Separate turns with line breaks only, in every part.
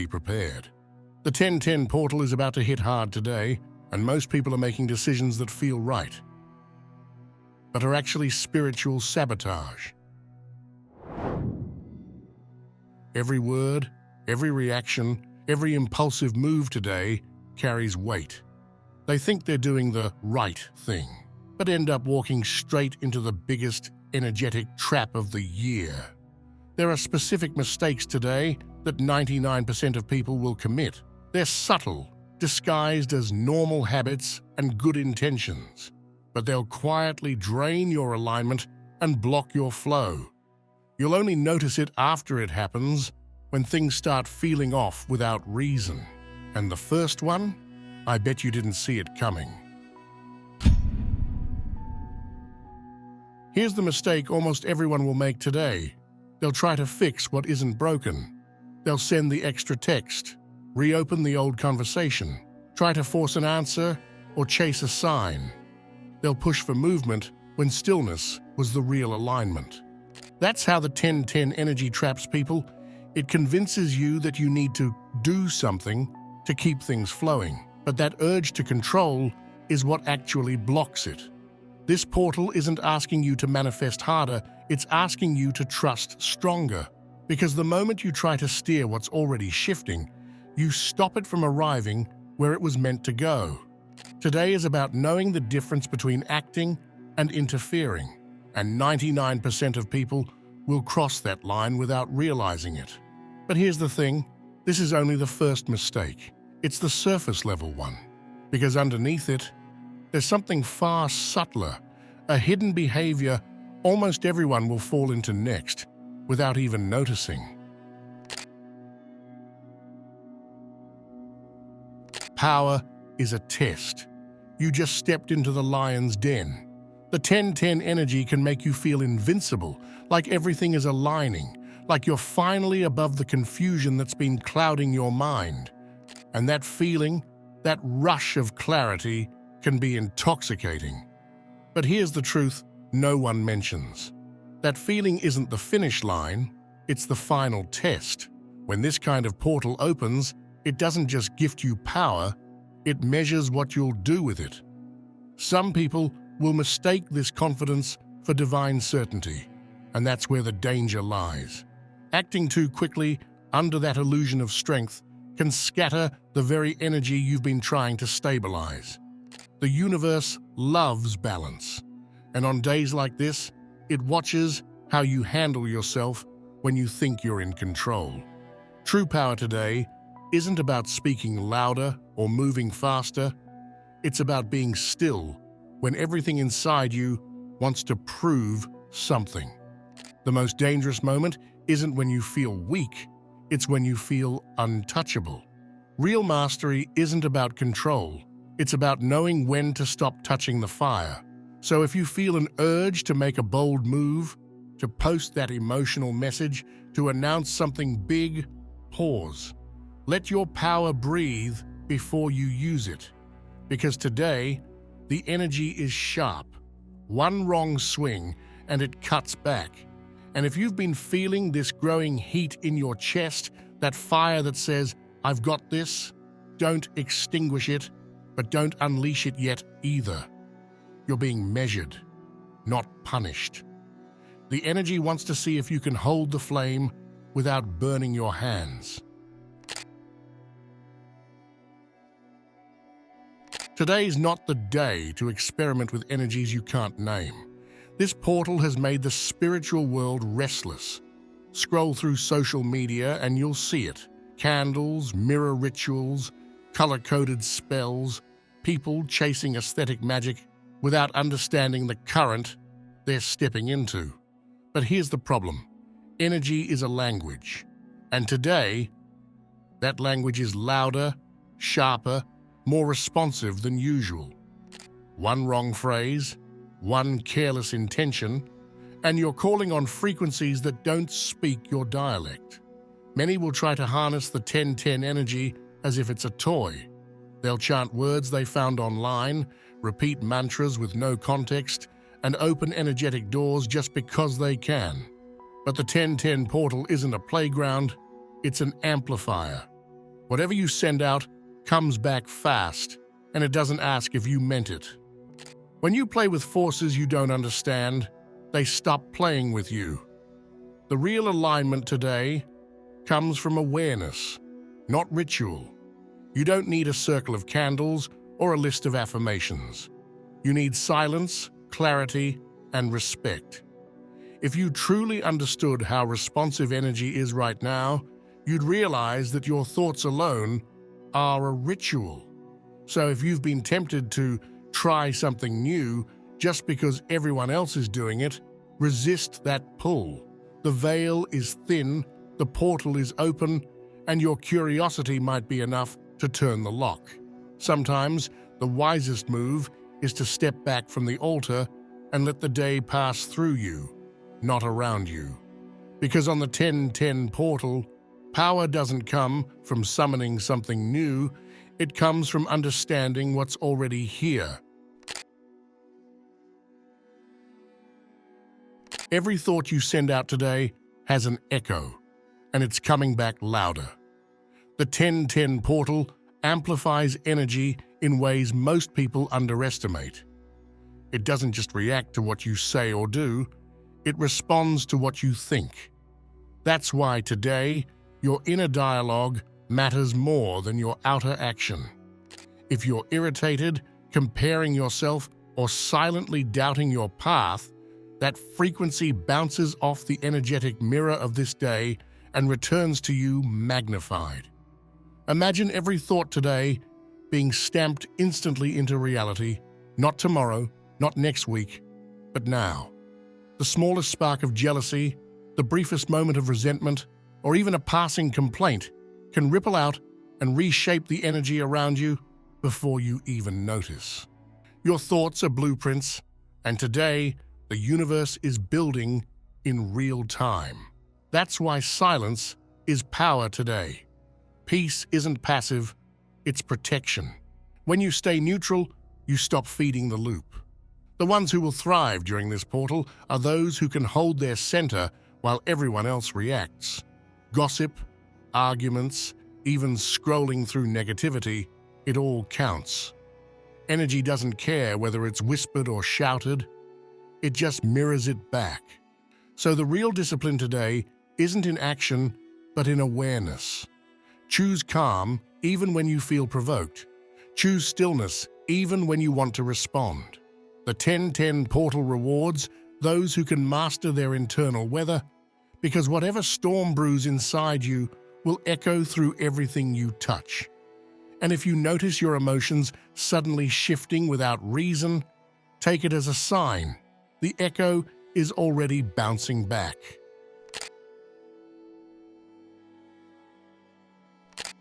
be prepared. The 1010 portal is about to hit hard today, and most people are making decisions that feel right, but are actually spiritual sabotage. Every word, every reaction, every impulsive move today carries weight. They think they're doing the right thing, but end up walking straight into the biggest energetic trap of the year. There are specific mistakes today that 99% of people will commit. They're subtle, disguised as normal habits and good intentions, but they'll quietly drain your alignment and block your flow. You'll only notice it after it happens, when things start feeling off without reason. And the first one? I bet you didn't see it coming. Here's the mistake almost everyone will make today. They'll try to fix what isn't broken. They'll send the extra text, reopen the old conversation, try to force an answer, or chase a sign. They'll push for movement when stillness was the real alignment. That's how the 1010 energy traps people. It convinces you that you need to do something to keep things flowing. But that urge to control is what actually blocks it. This portal isn't asking you to manifest harder, it's asking you to trust stronger. Because the moment you try to steer what's already shifting, you stop it from arriving where it was meant to go. Today is about knowing the difference between acting and interfering, and 99% of people will cross that line without realizing it. But here's the thing, this is only the first mistake. It's the surface level one, because underneath it, there's something far subtler, a hidden behavior almost everyone will fall into next, without even noticing. Power is a test. You just stepped into the lion's den. The 1010 energy can make you feel invincible, like everything is aligning, like you're finally above the confusion that's been clouding your mind. And that feeling, that rush of clarity, can be intoxicating. But here's the truth no one mentions. That feeling isn't the finish line, it's the final test. When this kind of portal opens, it doesn't just gift you power, it measures what you'll do with it. Some people will mistake this confidence for divine certainty, and that's where the danger lies. Acting too quickly under that illusion of strength can scatter the very energy you've been trying to stabilize. The universe loves balance, and on days like this, it watches how you handle yourself when you think you're in control. True power today isn't about speaking louder or moving faster. It's about being still when everything inside you wants to prove something. The most dangerous moment isn't when you feel weak, it's when you feel untouchable. Real mastery isn't about control, it's about knowing when to stop touching the fire. So if you feel an urge to make a bold move, to post that emotional message, to announce something big, pause. Let your power breathe before you use it. Because today, the energy is sharp. One wrong swing and it cuts back. And if you've been feeling this growing heat in your chest, that fire that says, I've got this, don't extinguish it, but don't unleash it yet either. You're being measured, not punished. The energy wants to see if you can hold the flame without burning your hands. Today's not the day to experiment with energies you can't name. This portal has made the spiritual world restless. Scroll through social media and you'll see it. Candles, mirror rituals, color-coded spells, people chasing aesthetic magic without understanding the current they're stepping into. But here's the problem. Energy is a language. And today, that language is louder, sharper, more responsive than usual. One wrong phrase, one careless intention, and you're calling on frequencies that don't speak your dialect. Many will try to harness the 1010 energy as if it's a toy. They'll chant words they found online, repeat mantras with no context, and open energetic doors just because they can. But the 1010 portal isn't a playground, it's an amplifier. Whatever you send out comes back fast, and it doesn't ask if you meant it. When you play with forces you don't understand, they stop playing with you. The real alignment today comes from awareness, not ritual. You don't need a circle of candles or a list of affirmations. You need silence, clarity, and respect. If you truly understood how responsive energy is right now, you'd realize that your thoughts alone are a ritual. So if you've been tempted to try something new just because everyone else is doing it, resist that pull. The veil is thin, the portal is open, and your curiosity might be enough to turn the lock. Sometimes the wisest move is to step back from the altar and let the day pass through you, not around you. Because on the 1010 portal, power doesn't come from summoning something new, it comes from understanding what's already here. Every thought you send out today has an echo, and it's coming back louder. The 1010 portal amplifies energy in ways most people underestimate. It doesn't just react to what you say or do, it responds to what you think. That's why today, your inner dialogue matters more than your outer action. If you're irritated, comparing yourself, or silently doubting your path, that frequency bounces off the energetic mirror of this day and returns to you magnified. Imagine every thought today being stamped instantly into reality, not tomorrow, not next week, but now. The smallest spark of jealousy, the briefest moment of resentment, or even a passing complaint can ripple out and reshape the energy around you before you even notice. Your thoughts are blueprints, and today, the universe is building in real time. That's why silence is power today. Peace isn't passive, it's protection. When you stay neutral, you stop feeding the loop. The ones who will thrive during this portal are those who can hold their center while everyone else reacts. Gossip, arguments, even scrolling through negativity, it all counts. Energy doesn't care whether it's whispered or shouted, it just mirrors it back. So the real discipline today isn't in action, but in awareness. Choose calm even when you feel provoked. Choose stillness even when you want to respond. The 1010 portal rewards those who can master their internal weather, because whatever storm brews inside you will echo through everything you touch. And if you notice your emotions suddenly shifting without reason, take it as a sign. The echo is already bouncing back.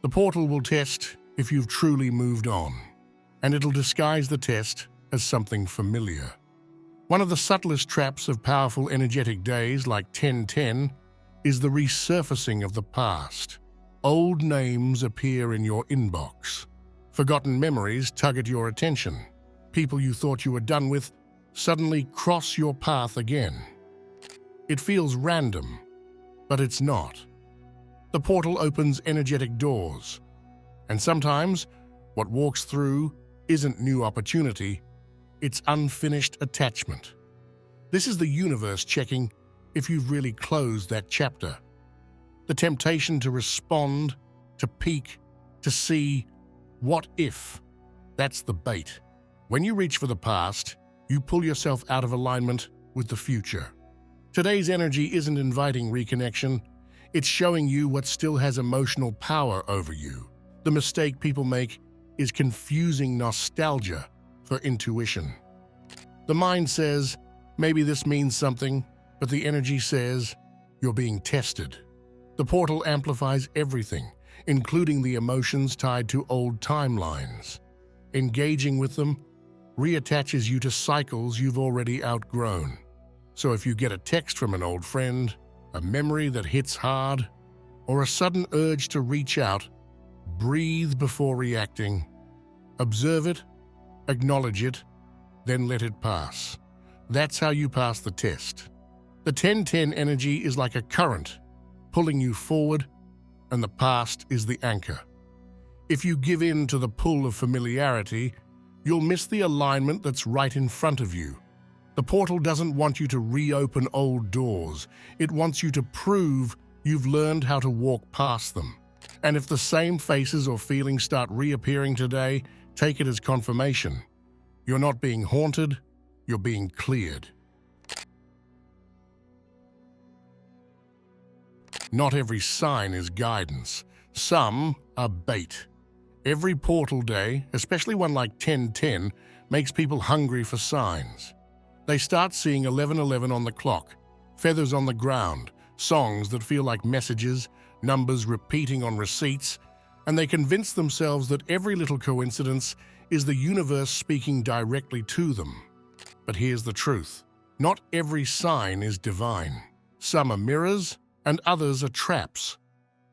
The portal will test if you've truly moved on, and it'll disguise the test as something familiar. One of the subtlest traps of powerful energetic days like 1010 is the resurfacing of the past. Old names appear in your inbox. Forgotten memories tug at your attention. People you thought you were done with suddenly cross your path again. It feels random, but it's not. The portal opens energetic doors, and sometimes what walks through isn't new opportunity, it's unfinished attachment. This is the universe checking if you've really closed that chapter. The temptation to respond, to peek, to see, what if? That's the bait. When you reach for the past, you pull yourself out of alignment with the future. Today's energy isn't inviting reconnection, it's showing you what still has emotional power over you. The mistake people make is confusing nostalgia for intuition. The mind says, maybe this means something, but the energy says, you're being tested. The portal amplifies everything, including the emotions tied to old timelines. Engaging with them reattaches you to cycles you've already outgrown. So if you get a text from an old friend, a memory that hits hard, or a sudden urge to reach out, breathe before reacting. Observe it, acknowledge it, then let it pass. That's how you pass the test. The 1010 energy is like a current, pulling you forward, and the past is the anchor. If you give in to the pull of familiarity, you'll miss the alignment that's right in front of you. The portal doesn't want you to reopen old doors. It wants you to prove you've learned how to walk past them. And if the same faces or feelings start reappearing today, take it as confirmation. You're not being haunted, you're being cleared. Not every sign is guidance. Some are bait. Every portal day, especially one like 1010, makes people hungry for signs. They start seeing 11:11 on the clock, feathers on the ground, songs that feel like messages, numbers repeating on receipts, and they convince themselves that every little coincidence is the universe speaking directly to them. But here's the truth. Not every sign is divine. Some are mirrors, and others are traps.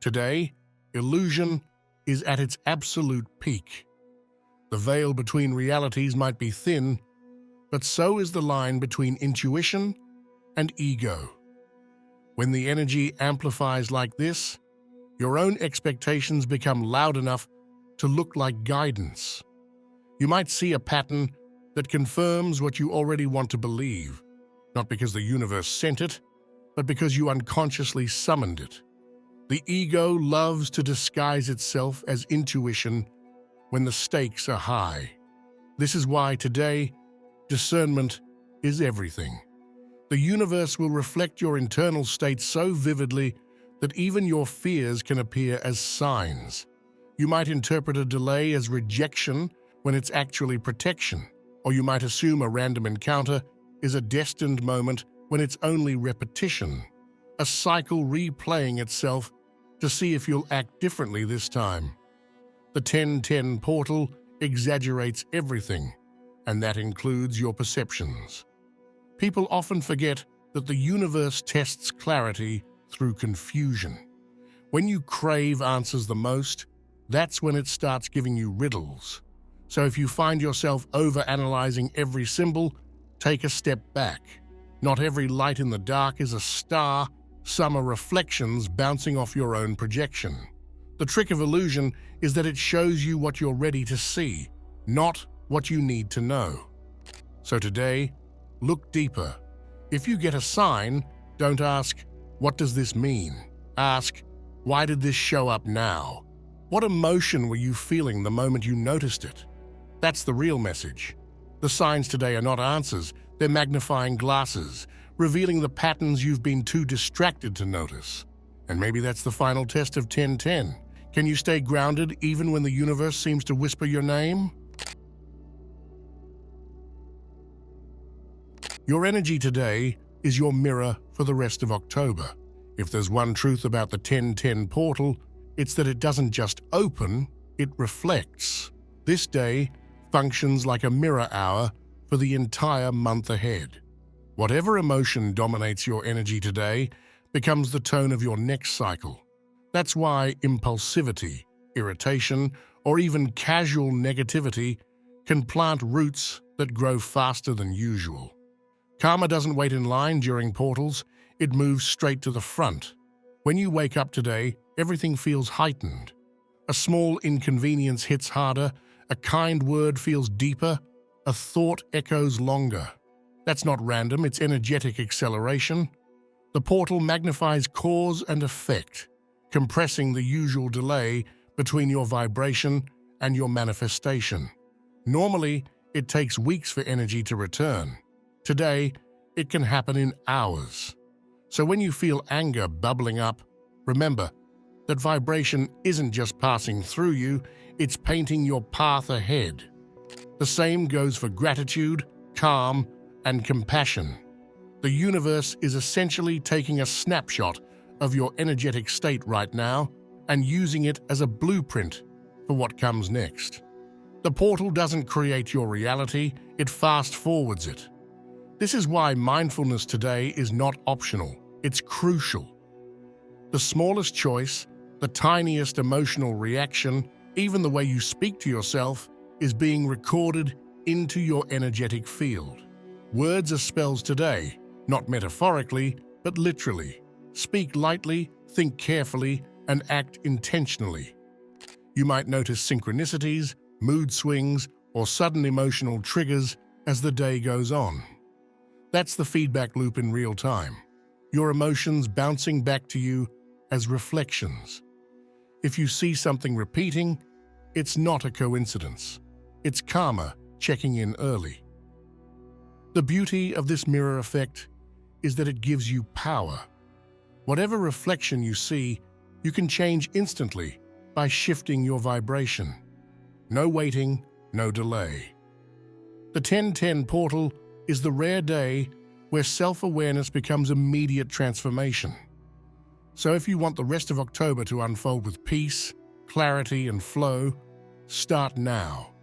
Today, illusion is at its absolute peak. The veil between realities might be thin, but so is the line between intuition and ego. When the energy amplifies like this, your own expectations become loud enough to look like guidance. You might see a pattern that confirms what you already want to believe, not because the universe sent it, but because you unconsciously summoned it. The ego loves to disguise itself as intuition when the stakes are high. This is why today, discernment is everything. The universe will reflect your internal state so vividly that even your fears can appear as signs. You might interpret a delay as rejection when it's actually protection, or you might assume a random encounter is a destined moment when it's only repetition, a cycle replaying itself to see if you'll act differently this time. The 1010 portal exaggerates everything, and that includes your perceptions. People often forget that the universe tests clarity through confusion. When you crave answers the most, that's when it starts giving you riddles. So if you find yourself overanalyzing every symbol, take a step back. Not every light in the dark is a star. Some are reflections bouncing off your own projection. The trick of illusion is that it shows you what you're ready to see, not what you need to know. So today, look deeper. If you get a sign, don't ask, "What does this mean?" Ask, "Why did this show up now? What emotion were you feeling the moment you noticed it?" That's the real message. The signs today are not answers, they're magnifying glasses, revealing the patterns you've been too distracted to notice. And maybe that's the final test of 1010. Can you stay grounded even when the universe seems to whisper your name? Your energy today is your mirror for the rest of October. If there's one truth about the 1010 portal, it's that it doesn't just open, it reflects. This day functions like a mirror hour for the entire month ahead. Whatever emotion dominates your energy today becomes the tone of your next cycle. That's why impulsivity, irritation, or even casual negativity can plant roots that grow faster than usual. Karma doesn't wait in line during portals, it moves straight to the front. When you wake up today, everything feels heightened. A small inconvenience hits harder, a kind word feels deeper, a thought echoes longer. That's not random, it's energetic acceleration. The portal magnifies cause and effect, compressing the usual delay between your vibration and your manifestation. Normally, it takes weeks for energy to return. Today, it can happen in hours. So when you feel anger bubbling up, remember that vibration isn't just passing through you, it's painting your path ahead. The same goes for gratitude, calm, and compassion. The universe is essentially taking a snapshot of your energetic state right now and using it as a blueprint for what comes next. The portal doesn't create your reality, it fast-forwards it. This is why mindfulness today is not optional, it's crucial. The smallest choice, the tiniest emotional reaction, even the way you speak to yourself, is being recorded into your energetic field. Words are spells today, not metaphorically, but literally. Speak lightly, think carefully, and act intentionally. You might notice synchronicities, mood swings, or sudden emotional triggers as the day goes on. That's the feedback loop in real time. Your emotions bouncing back to you as reflections. If you see something repeating, it's not a coincidence. It's karma checking in early. The beauty of this mirror effect is that it gives you power. Whatever reflection you see, you can change instantly by shifting your vibration. No waiting, no delay. The 1010 portal is the rare day where self-awareness becomes immediate transformation. So if you want the rest of October to unfold with peace, clarity, and flow, start now.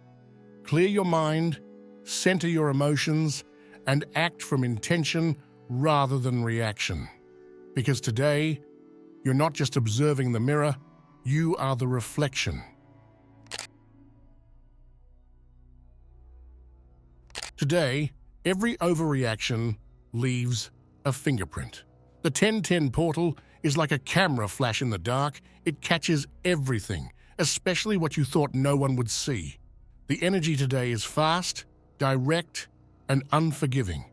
Clear your mind, center your emotions, and act from intention rather than reaction. Because today, you're not just observing the mirror, you are the reflection. Today, every overreaction leaves a fingerprint. The 1010 portal is like a camera flash in the dark. It catches everything, especially what you thought no one would see. The energy today is fast, direct, and unforgiving.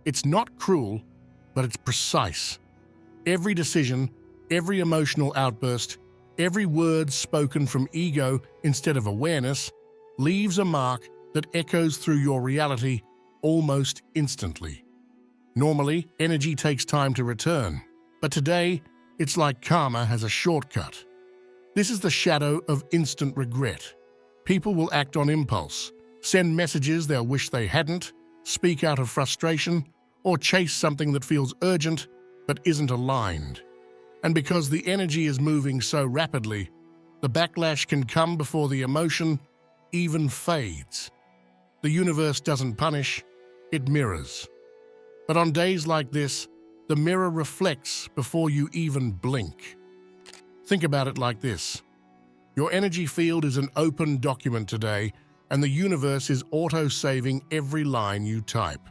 It's not cruel, but it's precise. Every decision, every emotional outburst, every word spoken from ego instead of awareness leaves a mark that echoes through your reality almost instantly. Normally, energy takes time to return, but today, it's like karma has a shortcut. This is the shadow of instant regret. People will act on impulse, send messages they'll wish they hadn't, speak out of frustration, or chase something that feels urgent but isn't aligned. And because the energy is moving so rapidly, the backlash can come before the emotion even fades. The universe doesn't punish, it mirrors. But on days like this, the mirror reflects before you even blink. Think about it like this. Your energy field is an open document today, and the universe is auto-saving every line you type.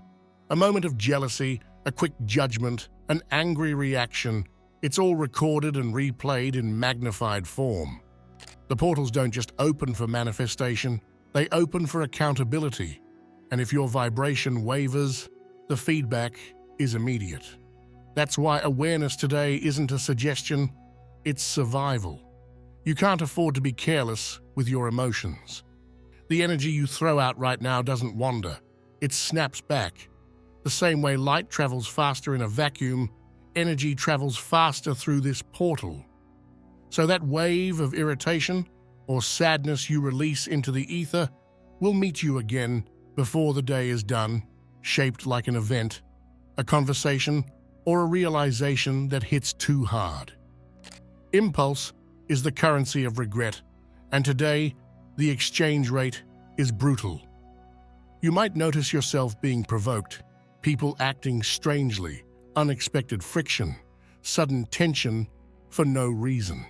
A moment of jealousy, a quick judgment, an angry reaction, it's all recorded and replayed in magnified form. The portals don't just open for manifestation, they open for accountability. And if your vibration wavers, the feedback is immediate. That's why awareness today isn't a suggestion, it's survival. You can't afford to be careless with your emotions. The energy you throw out right now doesn't wander, it snaps back. The same way light travels faster in a vacuum, energy travels faster through this portal. So that wave of irritation or sadness you release into the ether will meet you again before the day is done, shaped like an event, a conversation, or a realization that hits too hard. Impulse is the currency of regret, and today, the exchange rate is brutal. You might notice yourself being provoked, people acting strangely, unexpected friction, sudden tension for no reason.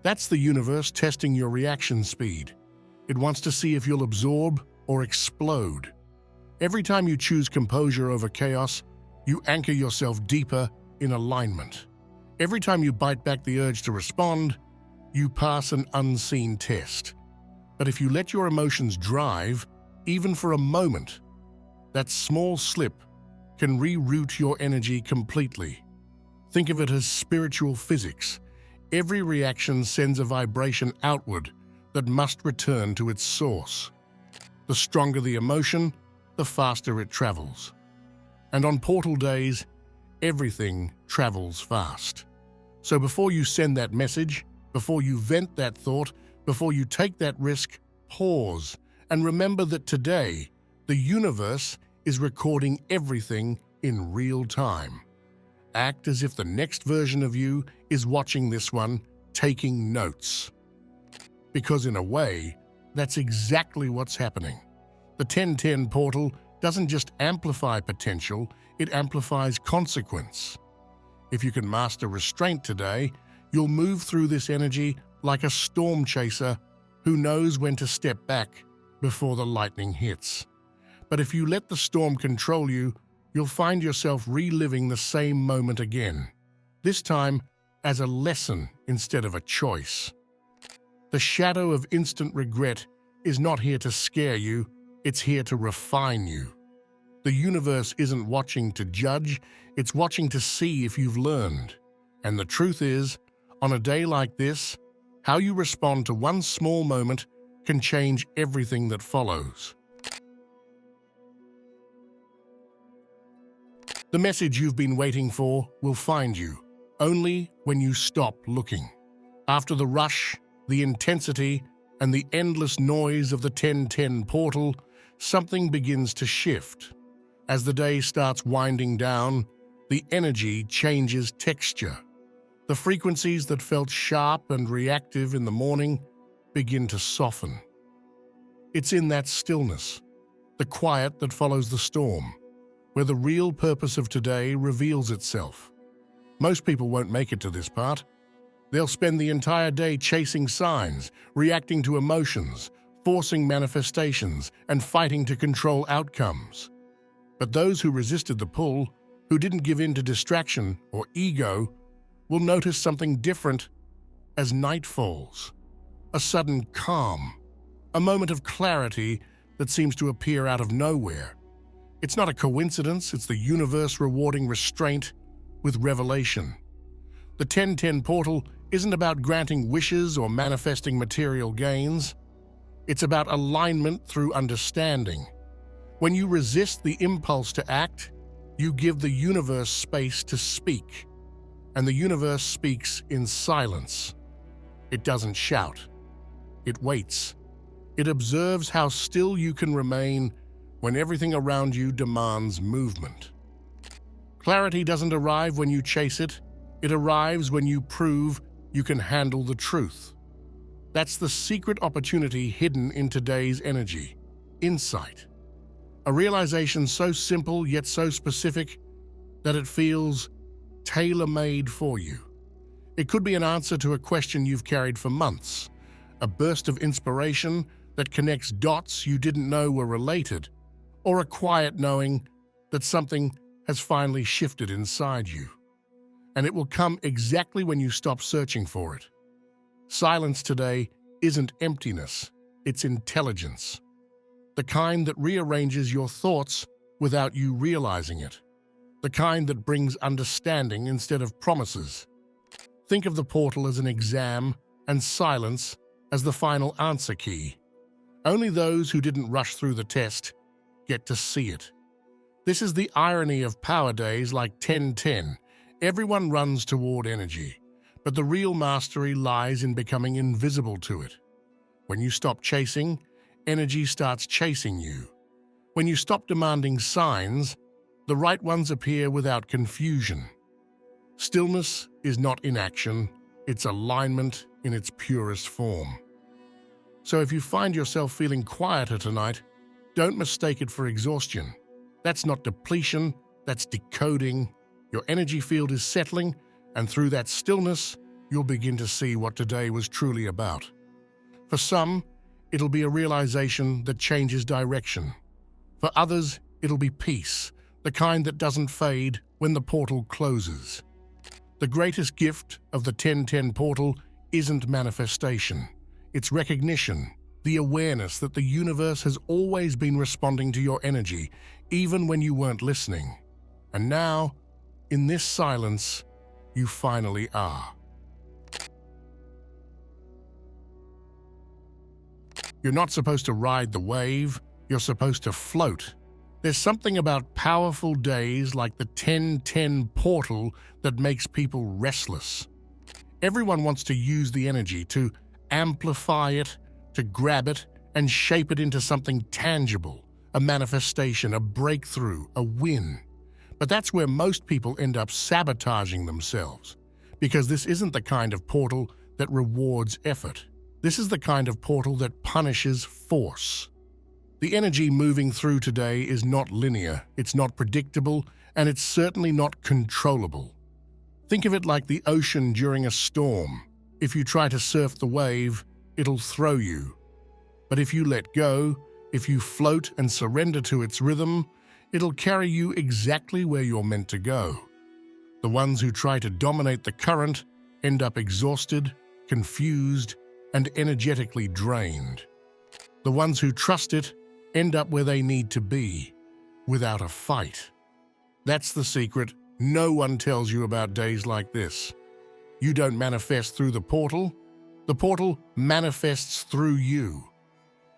That's the universe testing your reaction speed. It wants to see if you'll absorb or explode. Every time you choose composure over chaos, you anchor yourself deeper in alignment. Every time you bite back the urge to respond, you pass an unseen test. But if you let your emotions drive, even for a moment, that small slip can reroute your energy completely. Think of it as spiritual physics. Every reaction sends a vibration outward that must return to its source. The stronger the emotion, the faster it travels. And on portal days, everything travels fast. So before you send that message, before you vent that thought, before you take that risk, pause and remember that today, the universe is recording everything in real time. Act as if the next version of you is watching this one, taking notes. Because in a way, that's exactly what's happening. The 1010 portal doesn't just amplify potential, it amplifies consequence. If you can master restraint today, you'll move through this energy like a storm chaser who knows when to step back before the lightning hits. But if you let the storm control you, you'll find yourself reliving the same moment again, this time as a lesson instead of a choice. The shadow of instant regret is not here to scare you, it's here to refine you. The universe isn't watching to judge, it's watching to see if you've learned. And the truth is, on a day like this, how you respond to one small moment can change everything that follows. The message you've been waiting for will find you, only when you stop looking. After the rush, the intensity, and the endless noise of the 1010 portal, something begins to shift. As the day starts winding down, the energy changes texture. The frequencies that felt sharp and reactive in the morning begin to soften. It's in that stillness, the quiet that follows the storm, where the real purpose of today reveals itself. Most people won't make it to this part. They'll spend the entire day chasing signs, reacting to emotions, forcing manifestations, and fighting to control outcomes. But those who resisted the pull, who didn't give in to distraction or ego, will notice something different as night falls. A sudden calm, a moment of clarity that seems to appear out of nowhere. It's not a coincidence, it's the universe rewarding restraint with revelation. The 1010 portal isn't about granting wishes or manifesting material gains. It's about alignment through understanding. When you resist the impulse to act, you give the universe space to speak. And the universe speaks in silence. It doesn't shout. It waits. It observes how still you can remain when everything around you demands movement. Clarity doesn't arrive when you chase it. It arrives when you prove you can handle the truth. That's the secret opportunity hidden in today's energy. Insight. A realization so simple yet so specific that it feels tailor-made for you. It could be an answer to a question you've carried for months, a burst of inspiration that connects dots you didn't know were related, or a quiet knowing that something has finally shifted inside you. And it will come exactly when you stop searching for it. Silence today isn't emptiness, it's intelligence. The kind that rearranges your thoughts without you realizing it. The kind that brings understanding instead of promises. Think of the portal as an exam and silence as the final answer key. Only those who didn't rush through the test get to see it. This is the irony of power days like 1010. Everyone runs toward energy, but the real mastery lies in becoming invisible to it. When you stop chasing, energy starts chasing you. When you stop demanding signs, the right ones appear without confusion. Stillness is not inaction, it's alignment in its purest form. So if you find yourself feeling quieter tonight, don't mistake it for exhaustion. That's not depletion, that's decoding. Your energy field is settling, and through that stillness, you'll begin to see what today was truly about. For some, it'll be a realization that changes direction. For others, it'll be peace, the kind that doesn't fade when the portal closes. The greatest gift of the 1010 portal isn't manifestation. It's recognition, the awareness that the universe has always been responding to your energy, even when you weren't listening. And now, in this silence, you finally are. You're not supposed to ride the wave, you're supposed to float. There's something about powerful days like the 1010 portal that makes people restless. Everyone wants to use the energy, to amplify it, to grab it, and shape it into something tangible, a manifestation, a breakthrough, a win. But that's where most people end up sabotaging themselves, because this isn't the kind of portal that rewards effort. This is the kind of portal that punishes force. The energy moving through today is not linear, it's not predictable, and it's certainly not controllable. Think of it like the ocean during a storm. If you try to surf the wave, it'll throw you. But if you let go, if you float and surrender to its rhythm, it'll carry you exactly where you're meant to go. The ones who try to dominate the current end up exhausted, confused, and energetically drained. The ones who trust it end up where they need to be, without a fight. That's the secret no one tells you about days like this. You don't manifest through the portal manifests through you.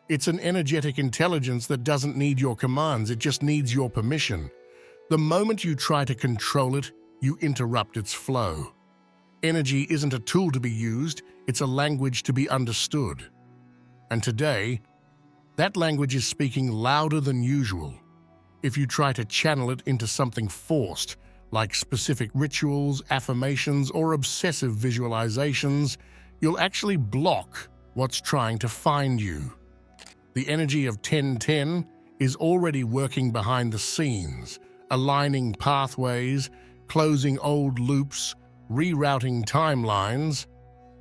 It's an energetic intelligence that doesn't need your commands, it just needs your permission. The moment you try to control it, you interrupt its flow. Energy isn't a tool to be used, it's a language to be understood. And today, that language is speaking louder than usual. If you try to channel it into something forced, like specific rituals, affirmations, or obsessive visualizations, you'll actually block what's trying to find you. The energy of 1010 is already working behind the scenes, aligning pathways, closing old loops, rerouting timelines,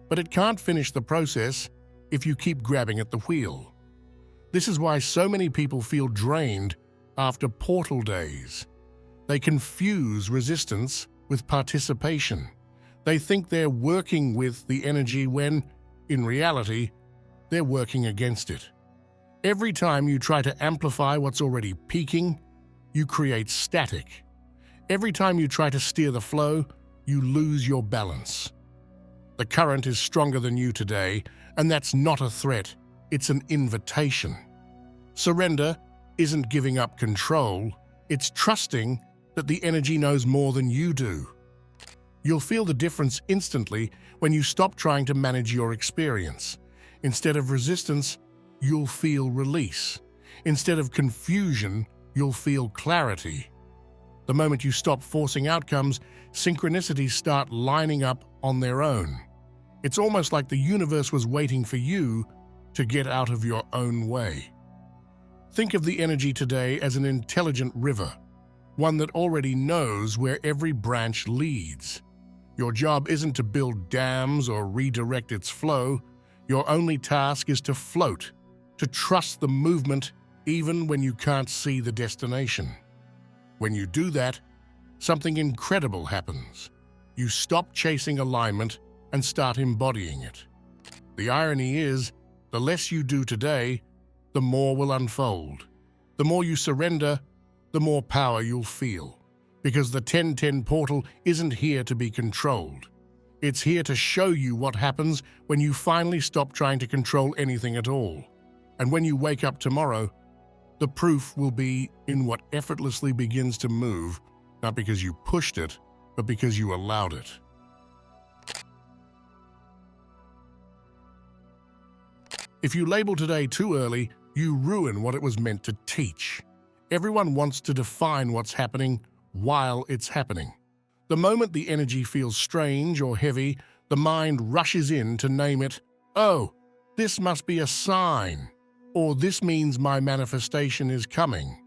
but it can't finish the process if you keep grabbing at the wheel. This is why so many people feel drained after portal days. They confuse resistance with participation. They think they're working with the energy when, in reality, they're working against it. Every time you try to amplify what's already peaking, you create static. Every time you try to steer the flow, you lose your balance. The current is stronger than you today, and that's not a threat, it's an invitation. Surrender isn't giving up control, it's trusting that the energy knows more than you do. You'll feel the difference instantly when you stop trying to manage your experience. Instead of resistance, you'll feel release. Instead of confusion, you'll feel clarity. The moment you stop forcing outcomes, synchronicities start lining up on their own. It's almost like the universe was waiting for you to get out of your own way. Think of the energy today as an intelligent river, one that already knows where every branch leads. Your job isn't to build dams or redirect its flow. Your only task is to float, to trust the movement even when you can't see the destination. When you do that, something incredible happens. You stop chasing alignment and start embodying it. The irony is, the less you do today, the more will unfold. The more you surrender, the more power you'll feel. Because the 1010 portal isn't here to be controlled. It's here to show you what happens when you finally stop trying to control anything at all. And when you wake up tomorrow, the proof will be in what effortlessly begins to move, not because you pushed it, but because you allowed it. If you label today too early, you ruin what it was meant to teach. Everyone wants to define what's happening while it's happening. The moment the energy feels strange or heavy, the mind rushes in to name it, "Oh, this must be a sign," or "This means my manifestation is coming,"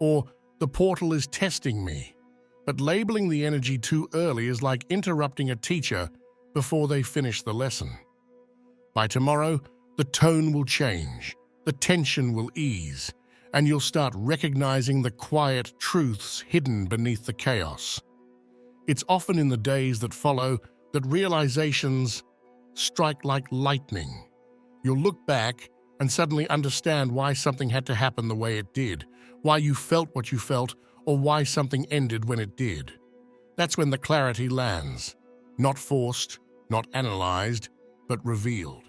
or "The portal is testing me." But labeling the energy too early is like interrupting a teacher before they finish the lesson. By tomorrow, the tone will change, the tension will ease, and you'll start recognizing the quiet truths hidden beneath the chaos. It's often in the days that follow that realizations strike like lightning. You'll look back and suddenly understand why something had to happen the way it did, why you felt what you felt, or why something ended when it did. That's when the clarity lands, not forced, not analyzed, but revealed.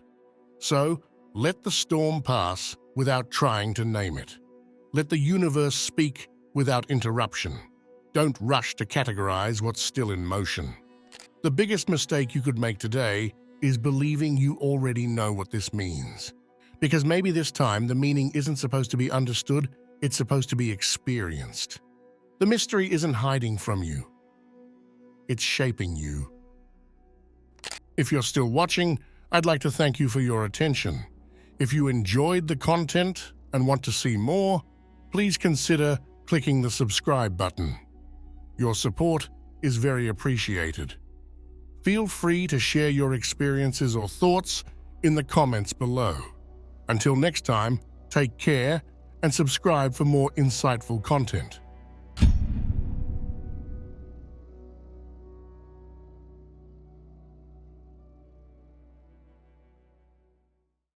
So, let the storm pass without trying to name it. Let the universe speak without interruption. Don't rush to categorize what's still in motion. The biggest mistake you could make today is believing you already know what this means. Because maybe this time the meaning isn't supposed to be understood, it's supposed to be experienced. The mystery isn't hiding from you. It's shaping you. If you're still watching, I'd like to thank you for your attention. If you enjoyed the content and want to see more, please consider clicking the subscribe button. Your support is very appreciated. Feel free to share your experiences or thoughts in the comments below. Until next time, take care and subscribe for more insightful content.